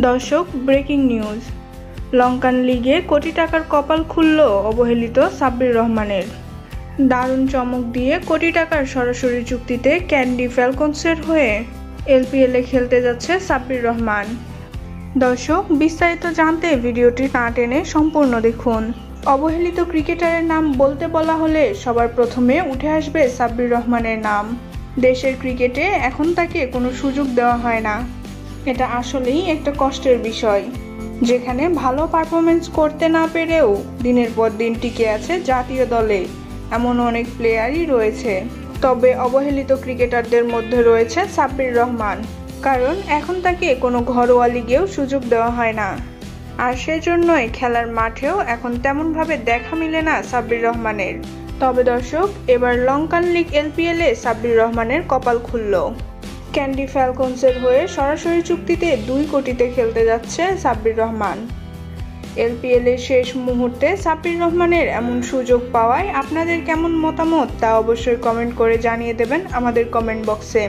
দর্শক, breaking news. Lankan লিগে কোটি টাকার কপাল খুলল অবহেলিত সাব্বির রহমানের। দারুণ চমক দিয়ে কোটি টাকার সরাসরি চুক্তিতে ক্যান্ডি ফ্যালকনসের হয়ে এলপিএলে খেলতে যাচ্ছে সাব্বির রহমান। দর্শক, বিস্তারিত জানতে ভিডিওটি না টেনে সম্পূর্ণ দেখুন। অবহেলিত ক্রিকেটারের নাম বলতে বলা হলে সবার প্রথমে উঠে আসবে সাব্বির রহমানের নাম। দেশের ক্রিকেটে এখন তাকে কোনো সুযোগ দেওয়া হয় না। এটা আসলেই একটা কষ্টের বিষয়, যেখানে ভালো পারফরমেন্স করতে না পেরেও দিনের পর দিন টিকে আছে জাতীয় দলে। এমন অনেক প্লেয়ারই রয়েছে, তবে অবহেলিত ক্রিকেটারদের মধ্যে রয়েছে সাব্বির রহমান, কারণ এখন তাকে কোনো ঘরোয়া লিগেও সুযোগ দেওয়া হয় না। আর সেজন্যই খেলার মাঠেও এখন তেমনভাবে দেখা মিলে না সাব্বির রহমানের। তবে দর্শক, এবার লঙ্কান লিগ এলপিএলে সাব্বির রহমানের কপাল খুলল। ক্যান্ডি ফ্যালকনসের হয়ে সরাসরি চুক্তিতে 2 কোটিতে খেলতে যাচ্ছে সাব্বির রহমান। এলপিএলের শেষ মুহূর্তে সাব্বির রহমানের এমন সুযোগ পাওয়ায় আপনাদের কেমন মতামত তা অবশ্যই কমেন্ট করে জানিয়ে দেবেন আমাদের কমেন্ট বক্সে।